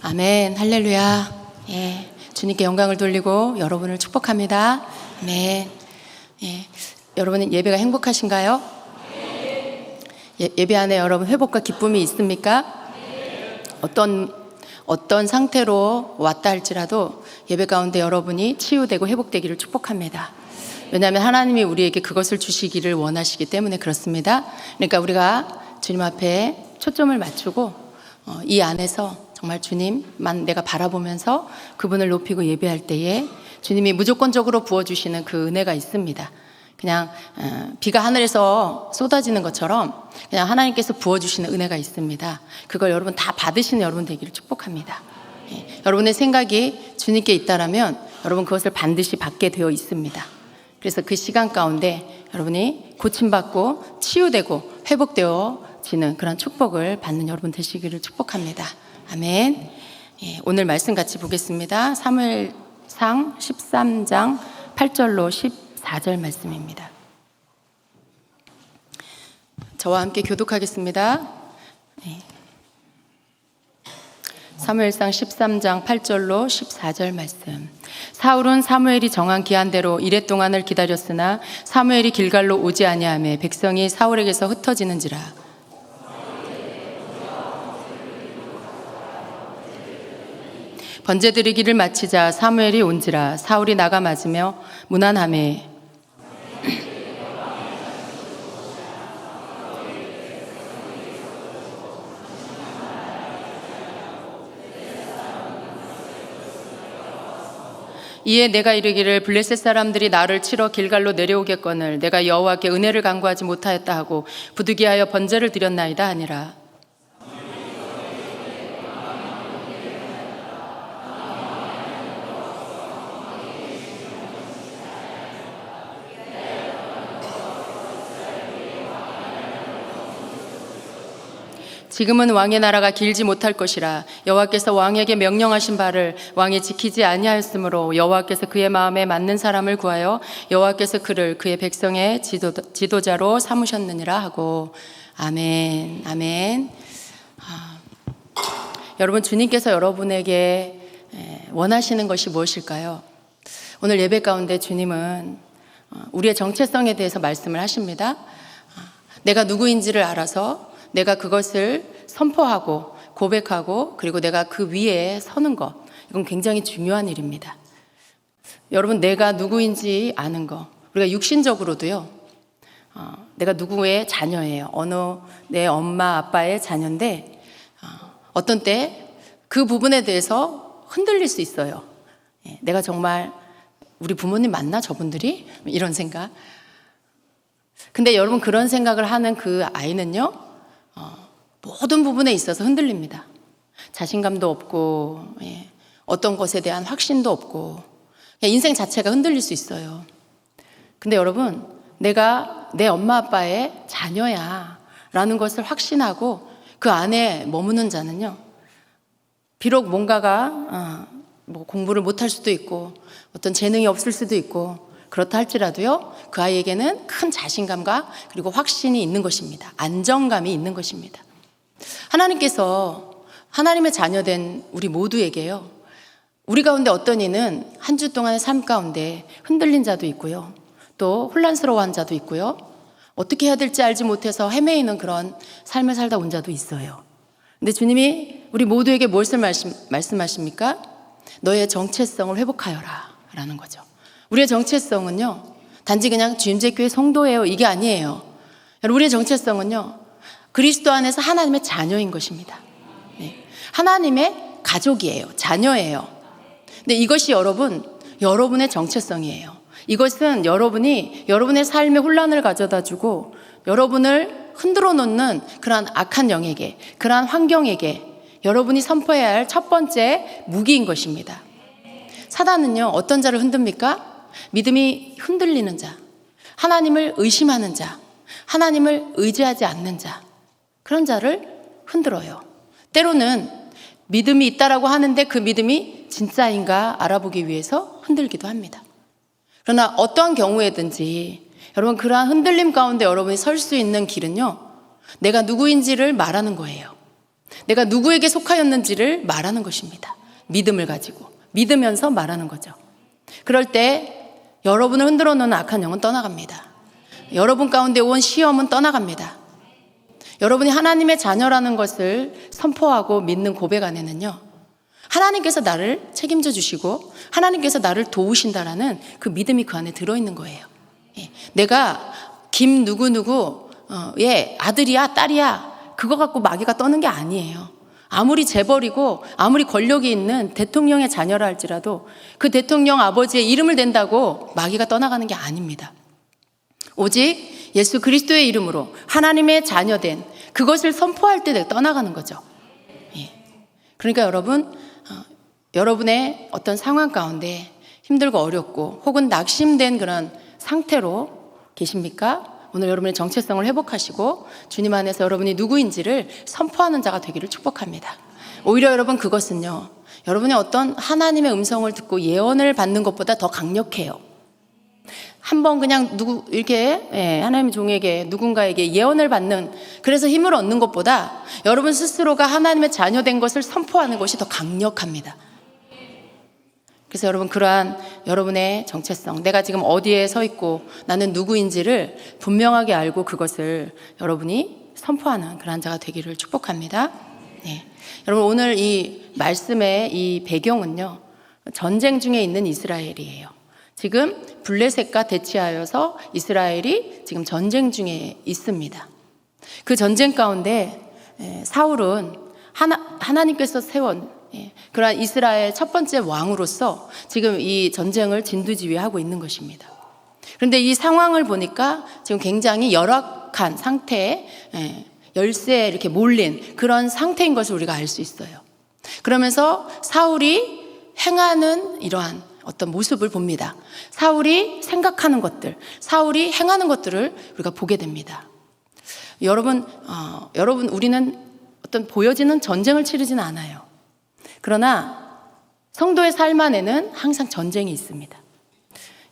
아멘. 할렐루야. 예. 주님께 영광을 돌리고 여러분을 축복합니다. 아멘. 예. 여러분 예배가 행복하신가요? 예배 안에 여러분 회복과 기쁨이 있습니까? 어떤 상태로 왔다 할지라도 예배 가운데 여러분이 치유되고 회복되기를 축복합니다. 왜냐하면 하나님이 우리에게 그것을 주시기를 원하시기 때문에 그렇습니다. 그러니까 우리가 주님 앞에 초점을 맞추고 이 안에서 정말 주님만 내가 바라보면서 그분을 높이고 예배할 때에 주님이 무조건적으로 부어주시는 그 은혜가 있습니다. 그냥 비가 하늘에서 쏟아지는 것처럼 그냥 하나님께서 부어주시는 은혜가 있습니다. 그걸 여러분 다 받으시는 여러분 되기를 축복합니다. 예, 여러분의 생각이 주님께 있다라면 여러분 그것을 반드시 받게 되어 있습니다. 그래서 그 시간 가운데 여러분이 고침받고 치유되고 회복되어지는 그런 축복을 받는 여러분 되시기를 축복합니다. 아멘. 예, 오늘 말씀 같이 보겠습니다. 사무엘상 13장 8절로 14절 말씀입니다. 저와 함께 교독하겠습니다. 네. 사무엘상 13장 8절로 14절 말씀. 사울은 사무엘이 정한 기한대로 이레 동안을 기다렸으나 사무엘이 길갈로 오지 아니하매 백성이 사울에게서 흩어지는지라. 번제 드리기를 마치자 사무엘이 온지라. 사울이 나가 맞으며 무난하매 이에 내가 이르기를 블레셋 사람들이 나를 치러 길갈로 내려오겠거늘 내가 여호와께 은혜를 간구하지 못하였다 하고 부득이하여 번제를 드렸나이다 하니라. 지금은 왕의 나라가 길지 못할 것이라. 여호와께서 왕에게 명령하신 바를 왕이 지키지 아니하였으므로 여호와께서 그의 마음에 맞는 사람을 구하여 여호와께서 그를 그의 백성의 지도자로 삼으셨느니라 하고. 아멘. 아멘. 여러분 주님께서 여러분에게 원하시는 것이 무엇일까요? 오늘 예배 가운데 주님은 우리의 정체성에 대해서 말씀을 하십니다. 내가 누구인지를 알아서 내가 그것을 선포하고 고백하고 그리고 내가 그 위에 서는 것, 이건 굉장히 중요한 일입니다. 여러분 내가 누구인지 아는 거, 우리가 육신적으로도요, 내가 누구의 자녀예요. 어느 내 엄마 아빠의 자녀인데 어떤 때 그 부분에 대해서 흔들릴 수 있어요. 내가 정말 우리 부모님 맞나 저분들이? 이런 생각. 근데 여러분 그런 생각을 하는 그 아이는요, 모든 부분에 있어서 흔들립니다. 자신감도 없고, 어떤 것에 대한 확신도 없고, 인생 자체가 흔들릴 수 있어요. 근데 여러분, 내가 내 엄마 아빠의 자녀야 라는 것을 확신하고 그 안에 머무는 자는요, 비록 뭔가가 공부를 못할 수도 있고 어떤 재능이 없을 수도 있고 그렇다 할지라도요, 그 아이에게는 큰 자신감과 그리고 확신이 있는 것입니다. 안정감이 있는 것입니다. 하나님께서 하나님의 자녀된 우리 모두에게요, 우리 가운데 어떤 이는 한 주 동안의 삶 가운데 흔들린 자도 있고요, 또 혼란스러워한 자도 있고요, 어떻게 해야 될지 알지 못해서 헤매이는 그런 삶을 살다 온 자도 있어요. 근데 주님이 우리 모두에게 무엇을 말씀하십니까? 너의 정체성을 회복하여라 라는 거죠. 우리의 정체성은요, 단지 그냥 주임제교회 성도예요, 이게 아니에요. 우리의 정체성은요, 그리스도 안에서 하나님의 자녀인 것입니다. 네. 하나님의 가족이에요. 자녀예요. 근데 이것이 여러분의 정체성이에요. 이것은 여러분이 여러분의 삶에 혼란을 가져다 주고 여러분을 흔들어 놓는 그러한 악한 영에게, 그러한 환경에게 여러분이 선포해야 할 첫 번째 무기인 것입니다. 사단은요, 어떤 자를 흔듭니까? 믿음이 흔들리는 자, 하나님을 의심하는 자, 하나님을 의지하지 않는 자, 그런 자를 흔들어요. 때로는 믿음이 있다라고 하는데 그 믿음이 진짜인가 알아보기 위해서 흔들기도 합니다. 그러나 어떠한 경우에든지 여러분 그러한 흔들림 가운데 여러분이 설 수 있는 길은요, 내가 누구인지를 말하는 거예요. 내가 누구에게 속하였는지를 말하는 것입니다. 믿음을 가지고 믿으면서 말하는 거죠. 그럴 때 여러분을 흔들어 놓는 악한 영은 떠나갑니다. 여러분 가운데 온 시험은 떠나갑니다. 여러분이 하나님의 자녀라는 것을 선포하고 믿는 고백 안에는요, 하나님께서 나를 책임져 주시고 하나님께서 나를 도우신다라는 그 믿음이 그 안에 들어있는 거예요. 내가 김 누구누구의 아들이야 딸이야 그거 갖고 마귀가 떠는 게 아니에요. 아무리 재벌이고 아무리 권력이 있는 대통령의 자녀라 할지라도 그 대통령 아버지의 이름을 댄다고 마귀가 떠나가는 게 아닙니다. 오직 예수 그리스도의 이름으로 하나님의 자녀된 그것을 선포할 때 내가 떠나가는 거죠. 그러니까 여러분의 어떤 상황 가운데 힘들고 어렵고 혹은 낙심된 그런 상태로 계십니까? 오늘 여러분의 정체성을 회복하시고 주님 안에서 여러분이 누구인지를 선포하는 자가 되기를 축복합니다. 오히려 여러분 그것은요, 여러분의 어떤 하나님의 음성을 듣고 예언을 받는 것보다 더 강력해요. 한번 그냥 하나님의 종에게 누군가에게 예언을 받는, 그래서 힘을 얻는 것보다 여러분 스스로가 하나님의 자녀된 것을 선포하는 것이 더 강력합니다. 그래서 여러분 그러한 여러분의 정체성, 내가 지금 어디에 서 있고 나는 누구인지를 분명하게 알고 그것을 여러분이 선포하는 그러한 자가 되기를 축복합니다. 여러분 오늘 이 말씀의 이 배경은요, 전쟁 중에 있는 이스라엘이에요. 지금 블레셋과 대치하여서 이스라엘이 지금 전쟁 중에 있습니다. 그 전쟁 가운데 사울은 하나님께서 세운 그러한 이스라엘 첫 번째 왕으로서 지금 이 전쟁을 진두지휘하고 있는 것입니다. 그런데 이 상황을 보니까 지금 굉장히 열악한 상태에 열세에 이렇게 몰린 그런 상태인 것을 우리가 알 수 있어요. 그러면서 사울이 행하는 이러한 어떤 모습을 봅니다. 사울이 생각하는 것들, 사울이 행하는 것들을 우리가 보게 됩니다. 여러분 우리는 어떤 보여지는 전쟁을 치르지는 않아요. 그러나 성도의 삶 안에는 항상 전쟁이 있습니다.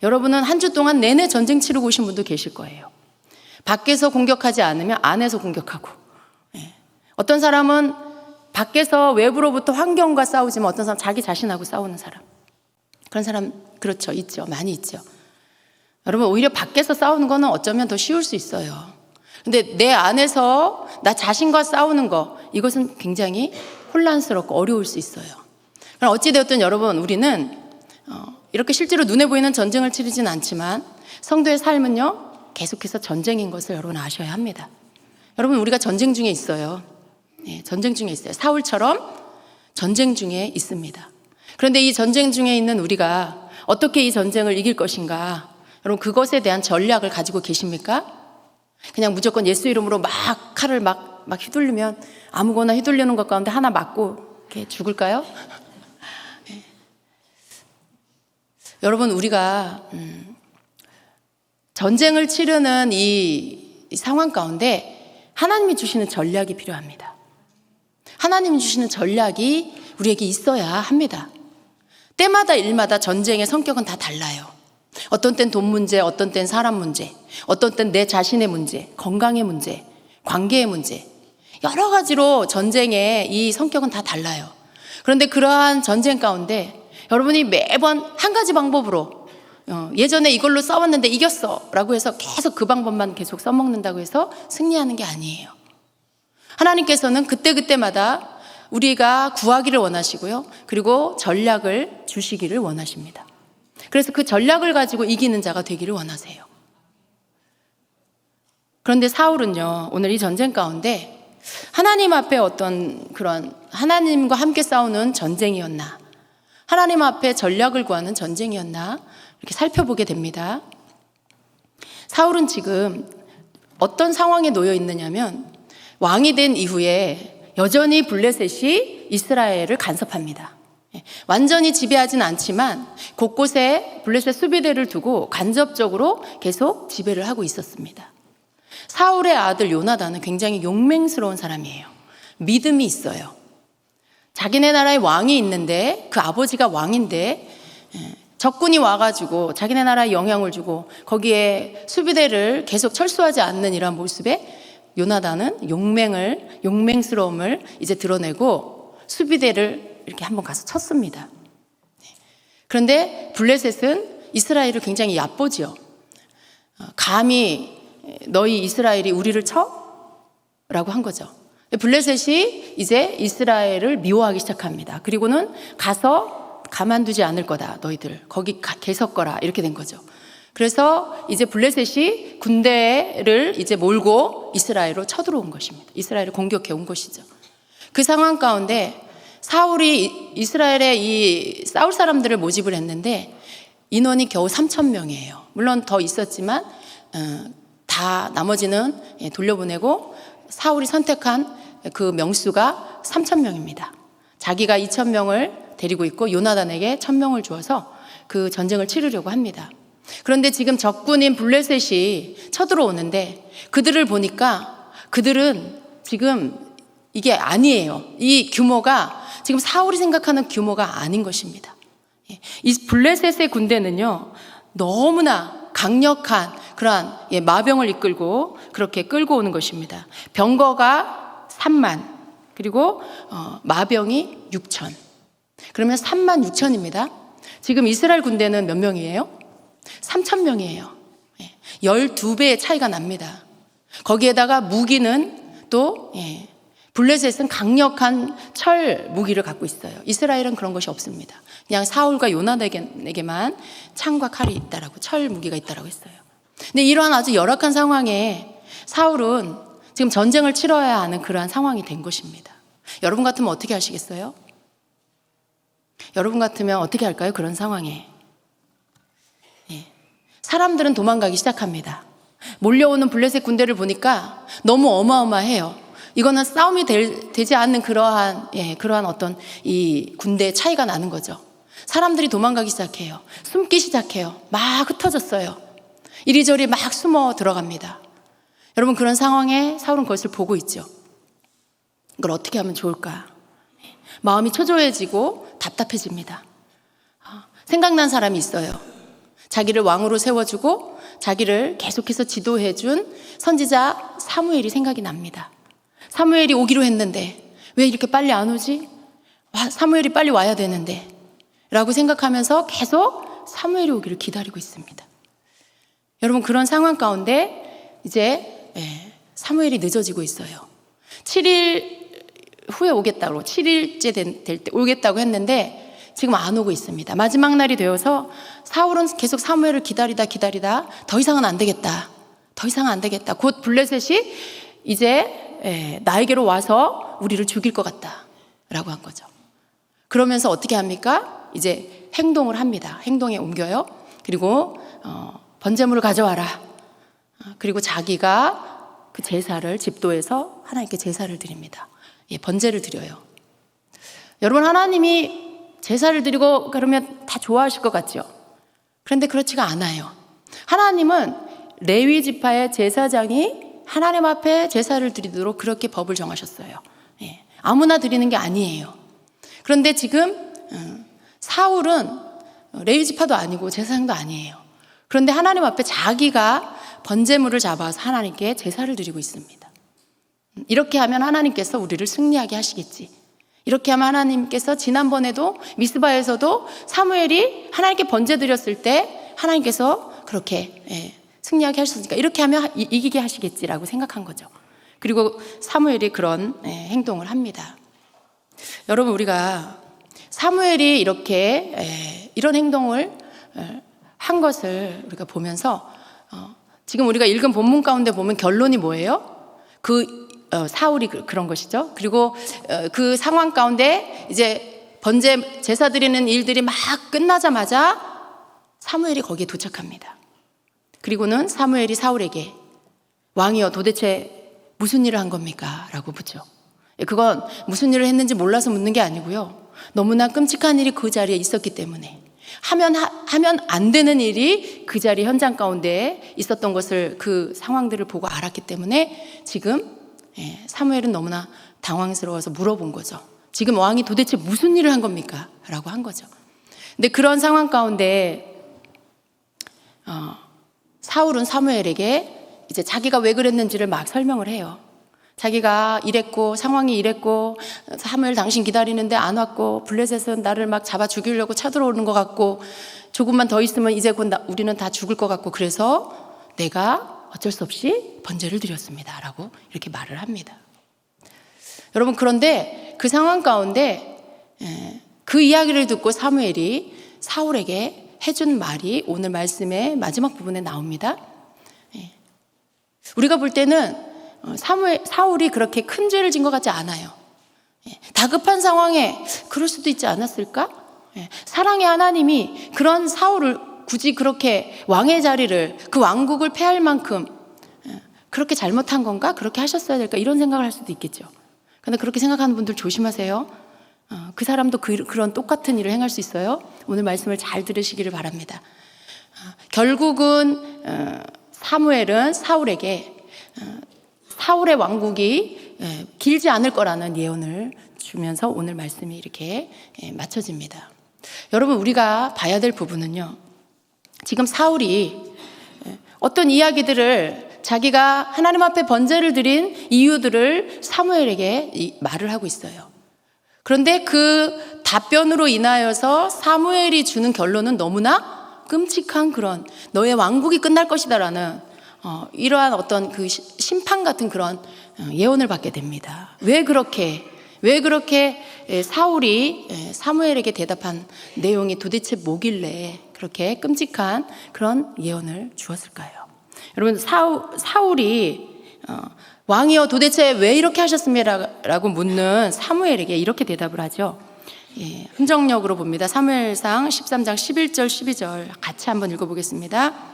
여러분은 한 주 동안 내내 전쟁 치르고 오신 분도 계실 거예요. 밖에서 공격하지 않으면 안에서 공격하고, 어떤 사람은 밖에서 외부로부터 환경과 싸우지만 어떤 사람은 자기 자신하고 싸우는 사람, 그런 사람 그렇죠, 있죠, 많이 있죠. 여러분 오히려 밖에서 싸우는 거는 어쩌면 더 쉬울 수 있어요. 근데 내 안에서 나 자신과 싸우는 거, 이것은 굉장히 혼란스럽고 어려울 수 있어요. 그럼 어찌되었든 여러분 우리는 이렇게 실제로 눈에 보이는 전쟁을 치르진 않지만 성도의 삶은요 계속해서 전쟁인 것을 여러분 아셔야 합니다. 여러분 우리가 전쟁 중에 있어요. 전쟁 중에 있어요. 사울처럼 전쟁 중에 있습니다. 그런데 이 전쟁 중에 있는 우리가 어떻게 이 전쟁을 이길 것인가, 여러분 그것에 대한 전략을 가지고 계십니까? 그냥 무조건 예수 이름으로 막 칼을 막 휘둘리면 아무거나 휘둘리는 것 가운데 하나 맞고 이렇게 죽을까요? 여러분 우리가 전쟁을 치르는 이 상황 가운데 하나님이 주시는 전략이 필요합니다. 하나님이 주시는 전략이 우리에게 있어야 합니다. 때마다 일마다 전쟁의 성격은 다 달라요. 어떤 땐 돈 문제, 어떤 땐 사람 문제, 어떤 땐 내 자신의 문제, 건강의 문제, 관계의 문제, 여러 가지로 전쟁의 이 성격은 다 달라요. 그런데 그러한 전쟁 가운데 여러분이 매번 한 가지 방법으로 예전에 이걸로 싸웠는데 이겼어 라고 해서 계속 그 방법만 계속 써먹는다고 해서 승리하는 게 아니에요. 하나님께서는 그때그때마다 우리가 구하기를 원하시고요, 그리고 전략을 주시기를 원하십니다. 그래서 그 전략을 가지고 이기는 자가 되기를 원하세요. 그런데 사울은요, 오늘 이 전쟁 가운데 하나님 앞에 어떤 그런 하나님과 함께 싸우는 전쟁이었나, 하나님 앞에 전략을 구하는 전쟁이었나, 이렇게 살펴보게 됩니다. 사울은 지금 어떤 상황에 놓여 있느냐면, 왕이 된 이후에 여전히 블레셋이 이스라엘을 간섭합니다. 완전히 지배하진 않지만 곳곳에 블레셋 수비대를 두고 간접적으로 계속 지배를 하고 있었습니다. 사울의 아들 요나단은 굉장히 용맹스러운 사람이에요. 믿음이 있어요. 자기네 나라에 왕이 있는데, 그 아버지가 왕인데 적군이 와가지고 자기네 나라에 영향을 주고 거기에 수비대를 계속 철수하지 않는 이러한 모습에 요나단은 용맹스러움을 이제 드러내고 수비대를 이렇게 한번 가서 쳤습니다. 그런데 블레셋은 이스라엘을 굉장히 얕보지요. 감히 너희 이스라엘이 우리를 쳐? 라고 한 거죠. 블레셋이 이제 이스라엘을 미워하기 시작합니다. 그리고는 가서 가만두지 않을 거다. 너희들 거기 계속 거라. 이렇게 된 거죠. 그래서 이제 블레셋이 군대를 이제 몰고 이스라엘로 쳐들어온 것입니다. 이스라엘을 공격해 온 것이죠. 그 상황 가운데 사울이 이스라엘에 이 싸울 사람들을 모집을 했는데 인원이 겨우 3,000명이에요. 물론 더 있었지만 다 나머지는 돌려보내고 사울이 선택한 그 명수가 3,000명입니다. 자기가 2,000명을 데리고 있고 요나단에게 1,000명을 주어서 그 전쟁을 치르려고 합니다. 그런데 지금 적군인 블레셋이 쳐들어오는데 그들을 보니까 그들은 지금 이게 아니에요. 이 규모가 지금 사울이 생각하는 규모가 아닌 것입니다. 이 블레셋의 군대는요, 너무나 강력한 그러한 마병을 이끌고 그렇게 끌고 오는 것입니다. 병거가 3만, 그리고 마병이 6천. 그러면 3만 6천입니다. 지금 이스라엘 군대는 몇 명이에요? 3,000명이에요. 12배의 차이가 납니다. 거기에다가 무기는 또 블레셋은 강력한 철 무기를 갖고 있어요. 이스라엘은 그런 것이 없습니다. 그냥 사울과 요나단에게만 창과 칼이 있다라고, 철 무기가 있다라고 했어요. 근데 이러한 아주 열악한 상황에 사울은 지금 전쟁을 치러야 하는 그러한 상황이 된 것입니다. 여러분 같으면 어떻게 하시겠어요? 여러분 같으면 어떻게 할까요? 그런 상황에. 사람들은 도망가기 시작합니다. 몰려오는 블레셋 군대를 보니까 너무 어마어마해요. 이거는 싸움이 되지 않는 그러한 어떤 이 군대의 차이가 나는 거죠. 사람들이 도망가기 시작해요. 숨기 시작해요. 막 흩어졌어요. 이리저리 막 숨어 들어갑니다. 여러분, 그런 상황에 사울은 그것을 보고 있죠. 이걸 어떻게 하면 좋을까? 마음이 초조해지고 답답해집니다. 생각난 사람이 있어요. 자기를 왕으로 세워주고 자기를 계속해서 지도해준 선지자 사무엘이 생각이 납니다. 사무엘이 오기로 했는데 왜 이렇게 빨리 안 오지? 사무엘이 빨리 와야 되는데 라고 생각하면서 계속 사무엘이 오기를 기다리고 있습니다. 여러분, 그런 상황 가운데 이제 사무엘이 늦어지고 있어요. 7일 후에 오겠다고, 7일째 될 때 오겠다고 했는데 지금 안 오고 있습니다. 마지막 날이 되어서 사울은 계속 사무엘을 기다리다 더 이상은 안 되겠다. 더 이상은 안 되겠다. 곧 블레셋이 이제 나에게로 와서 우리를 죽일 것 같다 라고 한 거죠. 그러면서 어떻게 합니까? 이제 행동을 합니다. 행동에 옮겨요. 그리고 번제물을 가져와라. 그리고 자기가 그 제사를 집도해서 하나님께 제사를 드립니다. 번제를 드려요. 여러분, 하나님이 제사를 드리고 그러면 다 좋아하실 것 같죠? 그런데 그렇지가 않아요. 하나님은 레위 지파의 제사장이 하나님 앞에 제사를 드리도록 그렇게 법을 정하셨어요. 아무나 드리는 게 아니에요. 그런데 지금 사울은 레위 지파도 아니고 제사장도 아니에요. 그런데 하나님 앞에 자기가 번제물을 잡아서 하나님께 제사를 드리고 있습니다. 이렇게 하면 하나님께서 우리를 승리하게 하시겠지. 이렇게 하면 하나님께서 지난번에도 미스바에서도 사무엘이 하나님께 번제 드렸을 때 하나님께서 그렇게 승리하게 하셨으니까 이렇게 하면 이기게 하시겠지라고 생각한 거죠. 그리고 사무엘이 그런 행동을 합니다. 여러분, 우리가 사무엘이 이렇게 이런 행동을 한 것을 우리가 보면서 지금 우리가 읽은 본문 가운데 보면 결론이 뭐예요? 사울이 그런 것이죠. 그리고 그 상황 가운데 이제 번제 제사 드리는 일들이 막 끝나자마자 사무엘이 거기에 도착합니다. 그리고는 사무엘이 사울에게 왕이여 도대체 무슨 일을 한 겁니까? 라고 묻죠. 그건 무슨 일을 했는지 몰라서 묻는 게 아니고요. 너무나 끔찍한 일이 그 자리에 있었기 때문에 하면 안 되는 일이 그 자리 현장 가운데 있었던 것을 그 상황들을 보고 알았기 때문에 지금 사무엘은 너무나 당황스러워서 물어본 거죠. 지금 왕이 도대체 무슨 일을 한 겁니까? 라고 한 거죠. 근데 그런 상황 가운데 사울은 사무엘에게 이제 자기가 왜 그랬는지를 막 설명을 해요. 자기가 이랬고 상황이 이랬고 사무엘 당신 기다리는데 안 왔고 블레셋은 나를 막 잡아 죽이려고 쳐들어오는 것 같고 조금만 더 있으면 이제 곧 우리는 다 죽을 것 같고 그래서 내가 어쩔 수 없이 번제를 드렸습니다 라고 이렇게 말을 합니다. 여러분, 그런데 그 상황 가운데 그 이야기를 듣고 사무엘이 사울에게 해준 말이 오늘 말씀의 마지막 부분에 나옵니다. 우리가 볼 때는 사울이 그렇게 큰 죄를 진 것 같지 않아요. 다급한 상황에 그럴 수도 있지 않았을까? 사랑의 하나님이 그런 사울을 굳이 그렇게 왕의 자리를, 그 왕국을 패할 만큼 그렇게 잘못한 건가? 그렇게 하셨어야 될까? 이런 생각을 할 수도 있겠죠. 그런데 그렇게 생각하는 분들 조심하세요. 그 사람도 그런 똑같은 일을 행할 수 있어요. 오늘 말씀을 잘 들으시기를 바랍니다. 결국은 사무엘은 사울에게 사울의 왕국이 길지 않을 거라는 예언을 주면서 오늘 말씀이 이렇게 맞춰집니다. 여러분, 우리가 봐야 될 부분은요, 지금 사울이 어떤 이야기들을 자기가 하나님 앞에 번제를 드린 이유들을 사무엘에게 말을 하고 있어요. 그런데 그 답변으로 인하여서 사무엘이 주는 결론은 너무나 끔찍한 그런 너의 왕국이 끝날 것이다라는 이러한 어떤 그 심판 같은 그런 예언을 받게 됩니다. 왜 그렇게 사울이 사무엘에게 대답한 내용이 도대체 뭐길래 그렇게 끔찍한 그런 예언을 주었을까요? 여러분, 사울이 왕이여 도대체 왜 이렇게 하셨습니까? 라고 묻는 사무엘에게 이렇게 대답을 하죠. 흔적력으로 봅니다. 사무엘상 13장 11절 12절 같이 한번 읽어보겠습니다.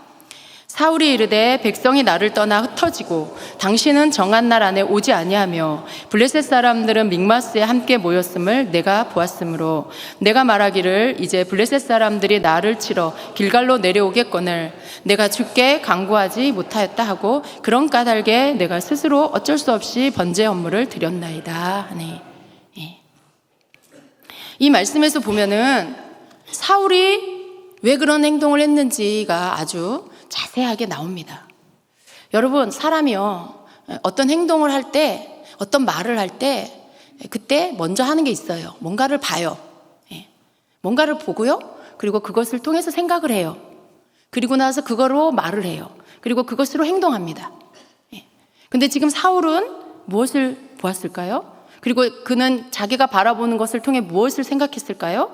사울이 이르되 백성이 나를 떠나 흩어지고 당신은 정한 날 안에 오지 아니하며 블레셋 사람들은 믹마스에 함께 모였음을 내가 보았으므로 내가 말하기를 이제 블레셋 사람들이 나를 치러 길갈로 내려오겠거늘 내가 주께 간구하지 못하였다 하고 그런 까닭에 내가 스스로 어쩔 수 없이 번제 업무를 드렸나이다 하니, 이 말씀에서 보면은 사울이 왜 그런 행동을 했는지가 아주 자세하게 나옵니다. 여러분, 사람이요, 어떤 행동을 할 때, 어떤 말을 할 때 그때 먼저 하는 게 있어요. 뭔가를 봐요. 뭔가를 보고요, 그리고 그것을 통해서 생각을 해요. 그리고 나서 그거로 말을 해요. 그리고 그것으로 행동합니다. 근데 지금 사울은 무엇을 보았을까요? 그리고 그는 자기가 바라보는 것을 통해 무엇을 생각했을까요?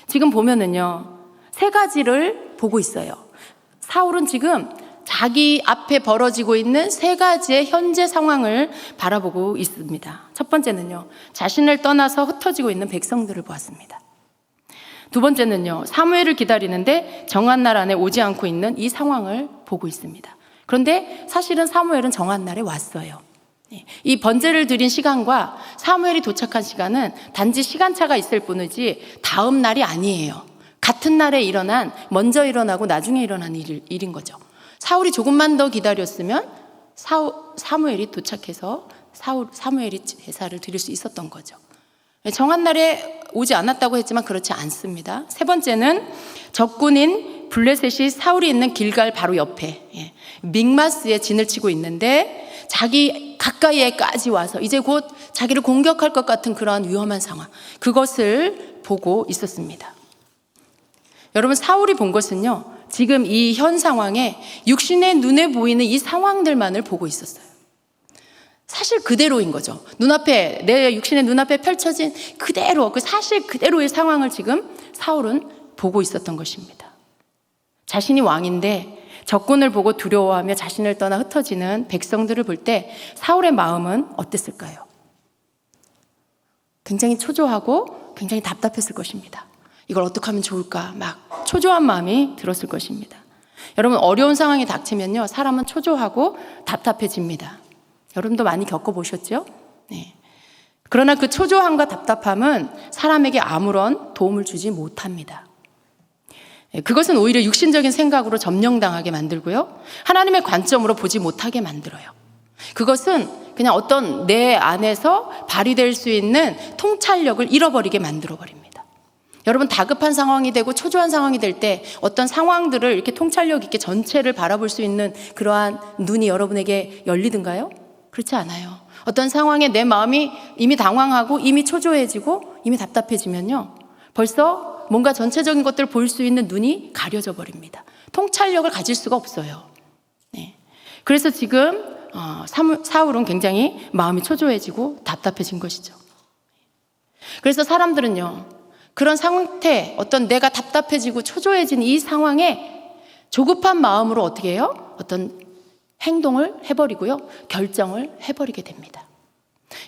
지금 보면은요, 세 가지를 보고 있어요. 사울은 지금 자기 앞에 벌어지고 있는 세 가지의 현재 상황을 바라보고 있습니다. 첫 번째는요, 자신을 떠나서 흩어지고 있는 백성들을 보았습니다. 두 번째는요, 사무엘을 기다리는데 정한 날 안에 오지 않고 있는 이 상황을 보고 있습니다. 그런데 사실은 사무엘은 정한 날에 왔어요. 이 번제를 드린 시간과 사무엘이 도착한 시간은 단지 시간차가 있을 뿐이지 다음 날이 아니에요. 같은 날에 먼저 일어나고 나중에 일어난 일인 거죠. 사울이 조금만 더 기다렸으면 사무엘이 도착해서 사무엘이 제사를 드릴 수 있었던 거죠. 정한 날에 오지 않았다고 했지만 그렇지 않습니다. 세 번째는 적군인 블레셋이 사울이 있는 길갈 바로 옆에 믹마스에 진을 치고 있는데 자기 가까이에까지 와서 이제 곧 자기를 공격할 것 같은 그러한 위험한 상황, 그것을 보고 있었습니다. 여러분, 사울이 본 것은요, 지금 이 현 상황에 육신의 눈에 보이는 이 상황들만을 보고 있었어요. 사실 그대로인 거죠. 눈앞에, 내 육신의 눈앞에 펼쳐진 그대로, 그 사실 그대로의 상황을 지금 사울은 보고 있었던 것입니다. 자신이 왕인데 적군을 보고 두려워하며 자신을 떠나 흩어지는 백성들을 볼 때 사울의 마음은 어땠을까요? 굉장히 초조하고 굉장히 답답했을 것입니다. 이걸 어떻게 하면 좋을까? 막 초조한 마음이 들었을 것입니다. 여러분, 어려운 상황이 닥치면요, 사람은 초조하고 답답해집니다. 여러분도 많이 겪어보셨죠? 네. 그러나 그 초조함과 답답함은 사람에게 아무런 도움을 주지 못합니다. 그것은 오히려 육신적인 생각으로 점령당하게 만들고요, 하나님의 관점으로 보지 못하게 만들어요. 그것은 그냥 어떤 내 안에서 발휘될 수 있는 통찰력을 잃어버리게 만들어버립니다. 여러분, 다급한 상황이 되고 초조한 상황이 될 때 어떤 상황들을 이렇게 통찰력 있게 전체를 바라볼 수 있는 그러한 눈이 여러분에게 열리든가요? 그렇지 않아요. 어떤 상황에 내 마음이 이미 당황하고 이미 초조해지고 이미 답답해지면요, 벌써 뭔가 전체적인 것들을 볼 수 있는 눈이 가려져 버립니다. 통찰력을 가질 수가 없어요. 네. 그래서 지금 사울은 굉장히 마음이 초조해지고 답답해진 것이죠. 그래서 사람들은요, 그런 상태, 어떤 내가 답답해지고 초조해진 이 상황에 조급한 마음으로 어떻게 해요? 어떤 행동을 해버리고요, 결정을 해버리게 됩니다.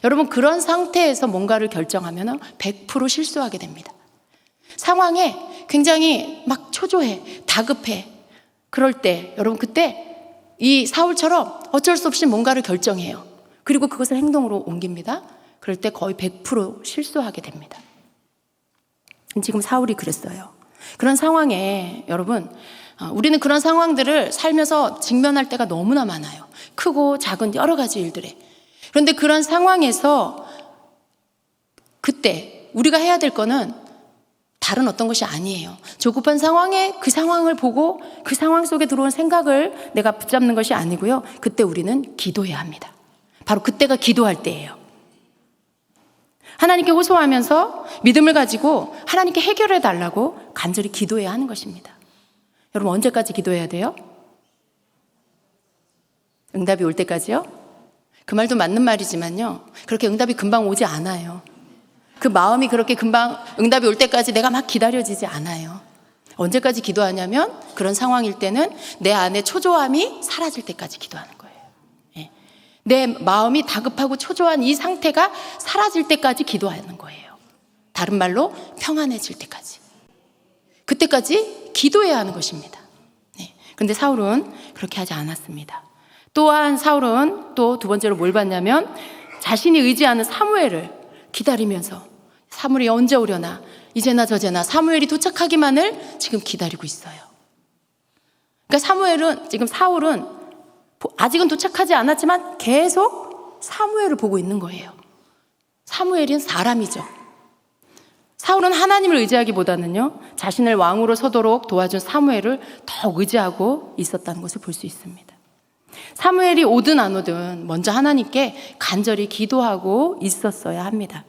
여러분, 그런 상태에서 뭔가를 결정하면 100% 실수하게 됩니다. 상황에 굉장히 막 초조해, 다급해. 그럴 때, 여러분, 그때 이 사울처럼 어쩔 수 없이 뭔가를 결정해요. 그리고 그것을 행동으로 옮깁니다. 그럴 때 거의 100% 실수하게 됩니다. 지금 사울이 그랬어요. 그런 상황에 여러분, 우리는 그런 상황들을 살면서 직면할 때가 너무나 많아요. 크고 작은 여러 가지 일들에. 그런데 그런 상황에서 그때 우리가 해야 될 거는 다른 어떤 것이 아니에요. 조급한 상황에 그 상황을 보고 그 상황 속에 들어온 생각을 내가 붙잡는 것이 아니고요. 그때 우리는 기도해야 합니다. 바로 그때가 기도할 때예요. 하나님께 호소하면서 믿음을 가지고 하나님께 해결해 달라고 간절히 기도해야 하는 것입니다. 여러분, 언제까지 기도해야 돼요? 응답이 올 때까지요? 그 말도 맞는 말이지만요, 그렇게 응답이 금방 오지 않아요. 그 마음이 그렇게 금방 응답이 올 때까지 내가 막 기다려지지 않아요. 언제까지 기도하냐면 그런 상황일 때는 내 안에 초조함이 사라질 때까지 기도하는 거예요. 예. 내 마음이 다급하고 초조한 이 상태가 사라질 때까지 기도하는 거예요. 다른 말로 평안해질 때까지. 그때까지 기도해야 하는 것입니다. 그런데 사울은 그렇게 하지 않았습니다. 또한 사울은 또 두 번째로 뭘 봤냐면 자신이 의지하는 사무엘을 기다리면서 사무엘이 언제 오려나, 이제나 저제나 사무엘이 도착하기만을 지금 기다리고 있어요. 그러니까 사울은 아직은 도착하지 않았지만 계속 사무엘을 보고 있는 거예요. 사무엘은 사람이죠. 사울은 하나님을 의지하기보다는요, 자신을 왕으로 서도록 도와준 사무엘을 더욱 의지하고 있었다는 것을 볼 수 있습니다. 사무엘이 오든 안 오든 먼저 하나님께 간절히 기도하고 있었어야 합니다.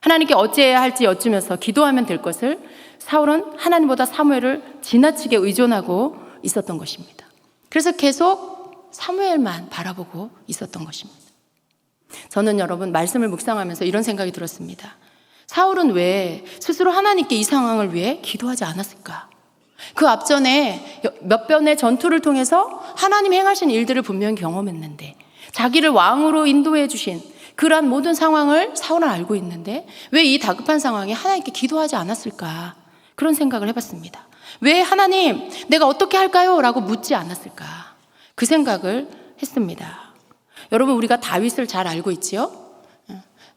하나님께 어찌해야 할지 여쭈면서 기도하면 될 것을 사울은 하나님보다 사무엘을 지나치게 의존하고 있었던 것입니다. 그래서 계속 사무엘만 바라보고 있었던 것입니다. 저는 여러분, 말씀을 묵상하면서 이런 생각이 들었습니다. 사울은 왜 스스로 하나님께 이 상황을 위해 기도하지 않았을까? 그 앞전에 몇 번의 전투를 통해서 하나님 행하신 일들을 분명히 경험했는데, 자기를 왕으로 인도해 주신 그러한 모든 상황을 사울은 알고 있는데 왜 이 다급한 상황에 하나님께 기도하지 않았을까? 그런 생각을 해봤습니다. 왜 하나님, 내가 어떻게 할까요? 라고 묻지 않았을까? 그 생각을 했습니다. 여러분, 우리가 다윗을 잘 알고 있지요?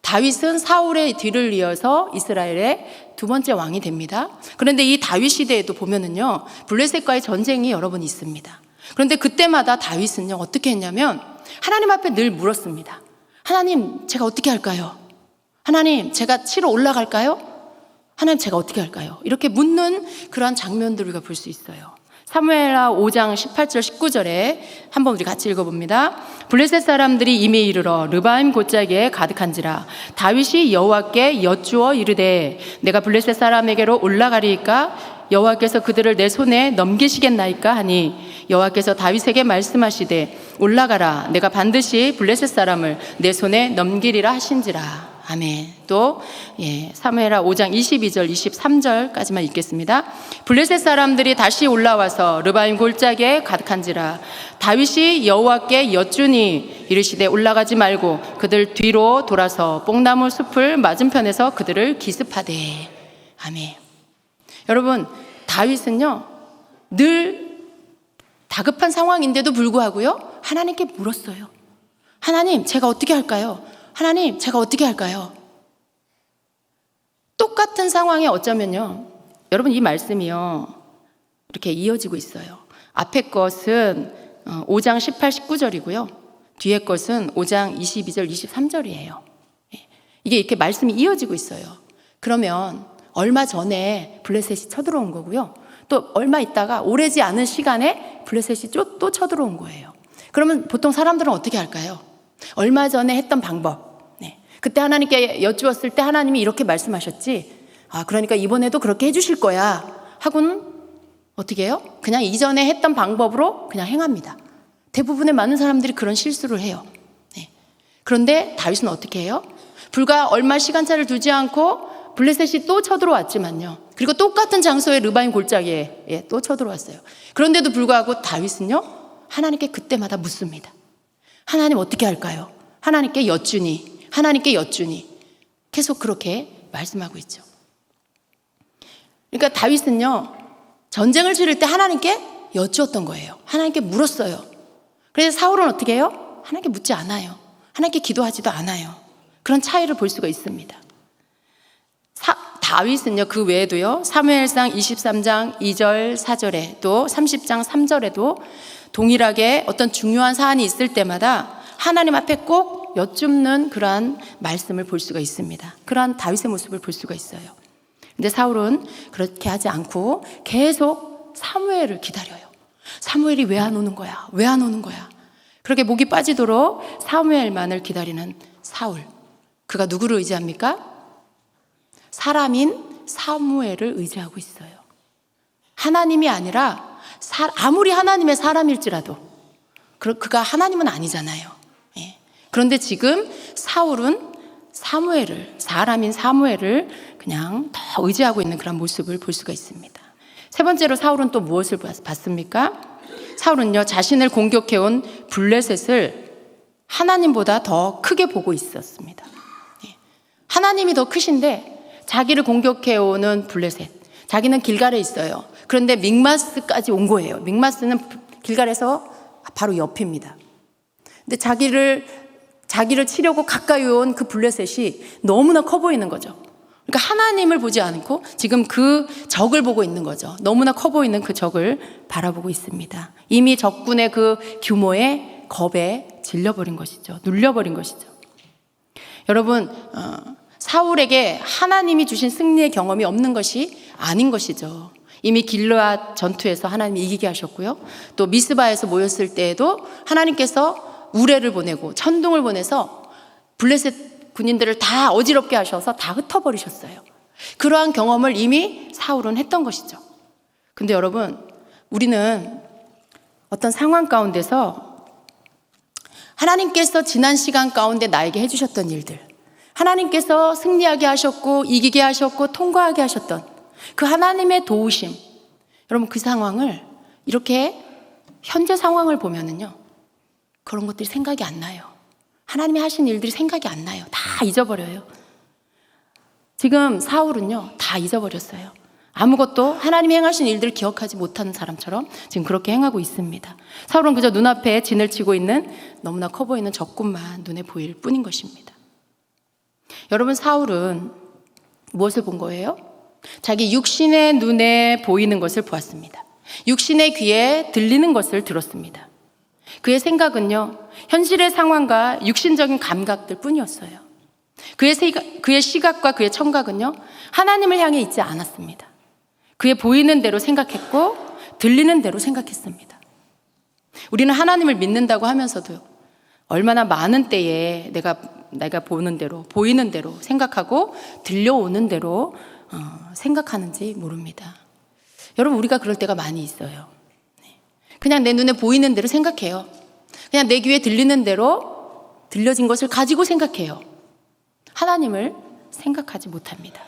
다윗은 사울의 뒤를 이어서 이스라엘의 두 번째 왕이 됩니다. 그런데 이 다윗 시대에도 보면은요, 블레셋과의 전쟁이 여러 번 있습니다. 그런데 그때마다 다윗은요, 어떻게 했냐면 하나님 앞에 늘 물었습니다. 하나님, 제가 어떻게 할까요? 하나님, 제가 치러 올라갈까요? 하나님, 제가 어떻게 할까요? 이렇게 묻는 그러한 장면들을 우리가 볼 수 있어요. 사무엘하 5장 18절 19절에 한번 우리 같이 읽어봅니다. 블레셋 사람들이 이미 이르러 르바임 골짜기에 가득한지라 다윗이 여호와께 여쭈어 이르되 내가 블레셋 사람에게로 올라가리이까 여호와께서 그들을 내 손에 넘기시겠나이까 하니 여호와께서 다윗에게 말씀하시되 올라가라 내가 반드시 블레셋 사람을 내 손에 넘기리라 하신지라. 아멘. 또 사무엘하 5장 22절 23절까지만 읽겠습니다. 블레셋 사람들이 다시 올라와서 르바임 골짜기에 가득한지라 다윗이 여호와께 여쭈니 이르시되 올라가지 말고 그들 뒤로 돌아서 뽕나무 숲을 맞은편에서 그들을 기습하되. 아멘. 여러분, 다윗은요 늘 다급한 상황인데도 불구하고요 하나님께 물었어요. 하나님, 제가 어떻게 할까요? 하나님, 제가 어떻게 할까요? 똑같은 상황에 어쩌면요, 여러분, 이 말씀이요 이렇게 이어지고 있어요. 앞에 것은 5장 18, 19절이고요 뒤에 것은 5장 22절, 23절이에요. 이게 이렇게 말씀이 이어지고 있어요. 그러면 얼마 전에 블레셋이 쳐들어온 거고요, 또 얼마 있다가 오래지 않은 시간에 블레셋이 또 쳐들어온 거예요. 그러면 보통 사람들은 어떻게 할까요? 얼마 전에 했던 방법. 네. 그때 하나님께 여쭈었을 때 하나님이 이렇게 말씀하셨지. 그러니까 이번에도 그렇게 해주실 거야. 하고는 어떻게 해요? 그냥 이전에 했던 방법으로 그냥 행합니다. 대부분의 많은 사람들이 그런 실수를 해요. 네. 그런데 다윗은 어떻게 해요? 불과 얼마 시간차를 두지 않고 블레셋이 또 쳐들어왔지만요. 그리고 똑같은 장소에 르바임 골짜기에 또 쳐들어왔어요. 그런데도 불구하고 다윗은요, 하나님께 그때마다 묻습니다. 하나님 어떻게 할까요? 하나님께 여쭈니, 하나님께 여쭈니. 계속 그렇게 말씀하고 있죠. 그러니까 다윗은요, 전쟁을 치를 때 하나님께 여쭈었던 거예요. 하나님께 물었어요. 그래서 사울은 어떻게 해요? 하나님께 묻지 않아요. 하나님께 기도하지도 않아요. 그런 차이를 볼 수가 있습니다. 다윗은요, 그 외에도요, 사무엘상 23장 2절 4절에 또 30장 3절에도 동일하게 어떤 중요한 사안이 있을 때마다 하나님 앞에 꼭 여쭙는 그러한 말씀을 볼 수가 있습니다. 그러한 다윗의 모습을 볼 수가 있어요. 근데 사울은 그렇게 하지 않고 계속 사무엘을 기다려요. 사무엘이 왜 안 오는 거야? 왜 안 오는 거야? 그렇게 목이 빠지도록 사무엘만을 기다리는 사울. 그가 누구를 의지합니까? 사람인 사무엘을 의지하고 있어요. 하나님이 아니라 아무리 하나님의 사람일지라도 그가 하나님은 아니잖아요. 예. 그런데 지금 사울은 사람인 사무엘을 그냥 더 의지하고 있는 그런 모습을 볼 수가 있습니다. 세 번째로 사울은 또 무엇을 봤습니까? 사울은요, 자신을 공격해온 블레셋을 하나님보다 더 크게 보고 있었습니다. 예. 하나님이 더 크신데 자기를 공격해오는 블레셋, 자기는 길갈에 있어요. 그런데 믹마스까지 온 거예요. 믹마스는 길갈에서 바로 옆입니다. 근데 자기를 치려고 가까이 온 그 블레셋이 너무나 커 보이는 거죠. 그러니까 하나님을 보지 않고 지금 그 적을 보고 있는 거죠. 너무나 커 보이는 그 적을 바라보고 있습니다. 이미 적군의 그 규모에 겁에 질려버린 것이죠. 눌려버린 것이죠. 여러분, 사울에게 하나님이 주신 승리의 경험이 없는 것이 아닌 것이죠. 이미 길르앗 전투에서 하나님이 이기게 하셨고요. 또 미스바에서 모였을 때에도 하나님께서 우레를 보내고 천둥을 보내서 블레셋 군인들을 다 어지럽게 하셔서 다 흩어버리셨어요. 그러한 경험을 이미 사울은 했던 것이죠. 근데 여러분, 우리는 어떤 상황 가운데서 하나님께서 지난 시간 가운데 나에게 해주셨던 일들, 하나님께서 승리하게 하셨고 이기게 하셨고 통과하게 하셨던 그 하나님의 도우심, 여러분 그 상황을 이렇게 현재 상황을 보면은요, 그런 것들이 생각이 안 나요. 하나님이 하신 일들이 생각이 안 나요. 다 잊어버려요. 지금 사울은요, 다 잊어버렸어요. 아무것도 하나님이 행하신 일들을 기억하지 못하는 사람처럼 지금 그렇게 행하고 있습니다. 사울은 그저 눈앞에 진을 치고 있는 너무나 커 보이는 적군만 눈에 보일 뿐인 것입니다. 여러분, 사울은 무엇을 본 거예요? 자기 육신의 눈에 보이는 것을 보았습니다. 육신의 귀에 들리는 것을 들었습니다. 그의 생각은요, 현실의 상황과 육신적인 감각들 뿐이었어요. 그의 시각과 그의 청각은요, 하나님을 향해 있지 않았습니다. 그의 보이는 대로 생각했고 들리는 대로 생각했습니다. 우리는 하나님을 믿는다고 하면서도 얼마나 많은 때에 내가 보는 대로, 보이는 대로 생각하고 들려오는 대로 생각하는지 모릅니다. 여러분, 우리가 그럴 때가 많이 있어요. 그냥 내 눈에 보이는 대로 생각해요. 그냥 내 귀에 들리는 대로 들려진 것을 가지고 생각해요. 하나님을 생각하지 못합니다.